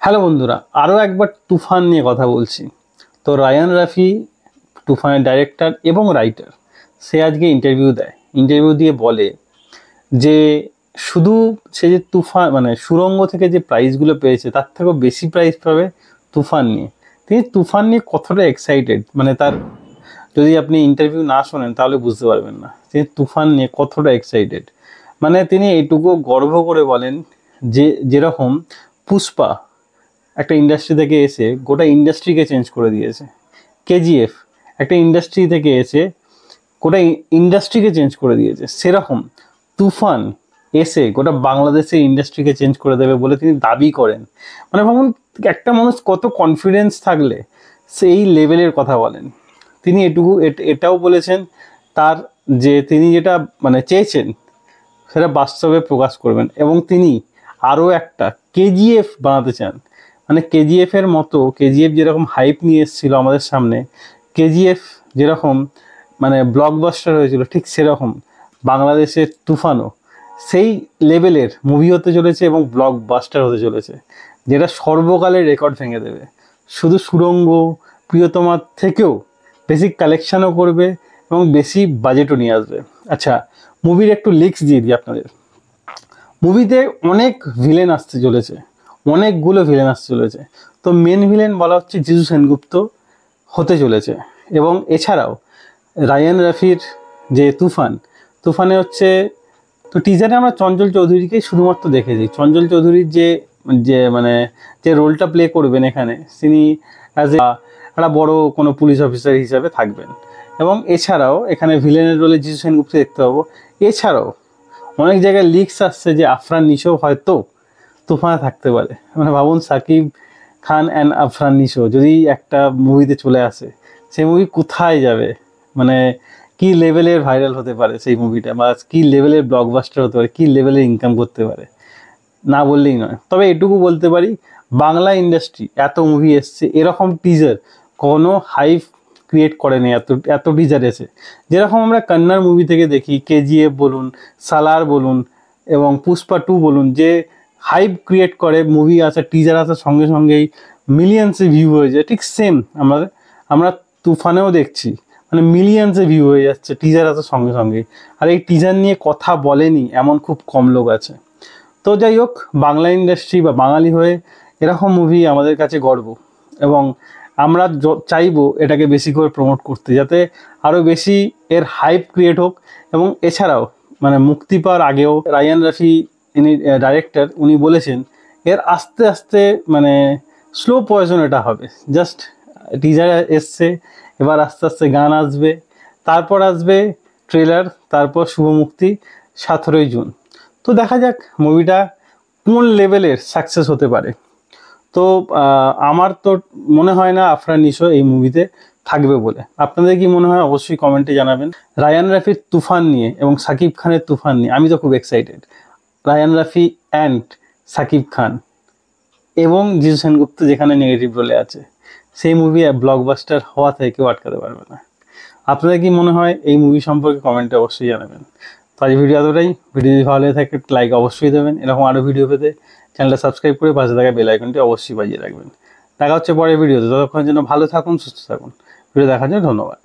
Hello বন্ধুরা, আরও একবার তুফান নিয়ে কথা বলছি। তো রায়ান রাফি তুফানের ডাইরেক্টর এবং রাইটার, সে আজকে ইন্টারভিউ দিয়ে বলে যে শুধু সে যে তুফান মানে সুড়ঙ্গ থেকে যে প্রাইজগুলো পেয়েছে তার থেকেও বেশি প্রাইজ পাবে তুফান নিয়ে। তিনি তুফান নিয়ে কতটা এক্সাইটেড, মানে তার যদি আপনি ইন্টারভিউ না শোনেন তাহলে বুঝতে পারবেন না তিনি তুফান নিয়ে কতটা এক্সাইটেড। মানে তিনি এইটুকু গর্ব করে বলেন যে যেরকম পুষ্পা একটা ইন্ডাস্ট্রি থেকে এসে গোটা ইন্ডাস্ট্রিকে চেঞ্জ করে দিয়েছে, কেজিএফ একটা ইন্ডাস্ট্রি থেকে এসে গোটা ইন্ডাস্ট্রিকে চেঞ্জ করে দিয়েছে, সেরকম তুফান এসে গোটা বাংলাদেশের ইন্ডাস্ট্রিকে চেঞ্জ করে দেবে বলে তিনি দাবি করেন। মানে ভাবুন, একটা মানুষ কত কনফিডেন্স থাকলে সেই লেভেলের কথা বলেন। তিনি এটাও বলেছেন তার যে তিনি যেটা মানে চেয়েছেন সেটা বাস্তবে প্রকাশ করবেন, এবং তিনি আরও একটা কেজিএফ বানাতে চান। মানে কেজিএফের মতো, কেজিএফ যেরকম হাইপ নিয়ে এসেছিলো আমাদের সামনে, কেজিএফ যেরকম মানে ব্লকবাস্টার হয়েছিল, ঠিক সেরকম বাংলাদেশের তুফানও সেই লেভেলের মুভি হতে চলেছে এবং ব্লকবাস্টার হতে চলেছে, যেটা সর্বকালের রেকর্ড ভেঙে দেবে। শুধু সুড়ঙ্গ, প্রিয়তমার থেকেও বেশি কালেকশানও করবে এবং বেশি বাজেটও নিয়ে আসবে। আচ্ছা, মুভির একটু লিক্স দিয়ে দিই আপনাদের। মুভিতে অনেক ভিলেন আসতে চলেছে, অনেকগুলো ভিলেন আসতে চলেছে। তো মেন ভিলেন বলা হচ্ছে জিজু সেনগুপ্ত হতে চলেছে। এবং এছাড়াও রায়ান রাফির যে তুফানে হচ্ছে, তো টিজারে আমরা চঞ্চল চৌধুরীকেই শুধুমাত্র দেখেছি। চঞ্চল চৌধুরীর যে যে মানে যে রোলটা প্লে করবেন এখানে, তিনি অ্যাজ একটা বড় কোনো পুলিশ অফিসার হিসাবে থাকবেন। এবং এছাড়াও এখানে ভিলেনের রোলে জিজু সেনগুপ্ত দেখতে পাবো। এছাড়াও অনেক জায়গায় লিক্স আসছে যে আফরান নিশো হয়তো তুফানে থাকতে পারে। মানে ভাবুন, সাকিব খান অ্যান্ড আফরান নিশো যদি একটা মুভিতে চলে আসে, সেই মুভি কোথায় যাবে, মানে কী লেভেলের ভাইরাল হতে পারে সেই মুভিটা, বা কী লেভেলের ব্লকবাস্টার হতে পারে, কী লেভেলের ইনকাম করতে পারে, না বললেই নয়। তবে এটুকু বলতে পারি, বাংলা ইন্ডাস্ট্রি এত মুভি এসছে, এরকম টিজার কোনো হাইপ ক্রিয়েট করেনি। এত টিজার এসে, যেরকম আমরা কন্নড় মুভি থেকে দেখি, কেজিএফ বলুন, সালার বলুন এবং পুষ্পা 2 বলুন, যে হাইপ ক্রিয়েট করে, মুভি আসে, টিজার আসার সঙ্গে সঙ্গেই মিলিয়ন্সে ভিউ হয়ে যায়, ঠিক সেম আমরা তুফানেও দেখছি, মানে মিলিয়ন্সে ভিউ হয়ে যাচ্ছে টিজার আসার সঙ্গে সঙ্গেই। আর এই টিজার নিয়ে কথা বলেনি এমন খুব কম লোক আছে। তো যাই হোক, বাংলা ইন্ডাস্ট্রি বা বাঙালি হয়ে এরকম মুভি আমাদের কাছে গর্ব, এবং আমরা চাইবো এটাকে বেশি করে প্রমোট করতে, যাতে আরও বেশি এর হাইপ ক্রিয়েট হোক। এবং এছাড়াও মানে মুক্তি পাওয়ার আগেও রায়ান রাফি, ইনি ডাইরেক্টর, উনি বলেছেন এর আস্তে আস্তে মানে স্লো পয়জন এটা হবে। জাস্ট টিজার এসছে, এবার আস্তে আস্তে গান আসবে, তারপর আসবে ট্রেলার, তারপর শুভ মুক্তি 17ই জুন। তো দেখা যাক মুভিটা কোন লেভেলের সাকসেস হতে পারে। তো আমার তো মনে হয় না আফরান নিশো এই মুভিতে থাকবে বলে। আপনাদের কি মনে হয় অবশ্যই কমেন্টে জানাবেন। রায়ান রাফির তুফান নিয়ে এবং সাকিব খানের তুফান নিয়ে আমি তো খুব এক্সাইটেড। রায়ান রাফি অ্যান্ড সাকিব খান এবং জিজু সেনগুপ্ত যেখানে নেগেটিভ রোলে আছে, সেই মুভি ব্লকবাস্টার হওয়া থেকে কেউ আটকাতে পারবে না। আপনাদের কি মনে হয় এই মুভি সম্পর্কে কমেন্টে অবশ্যই জানাবেন। তো আজ ভিডিও এতটাই। ভিডিও যদি ভালো লাগে থাকে লাইক অবশ্যই দেবেন। এরকম আরও ভিডিও পেতে চ্যানেলটা সাবস্ক্রাইব করে পাশে থাকা বেল আইকনটি অবশ্যই বাজিয়ে রাখবেন। দেখা হচ্ছে পরের ভিডিওতে। ততক্ষণের জন্য ভালো থাকুন, সুস্থ থাকুন। ভিডিও দেখার জন্য ধন্যবাদ।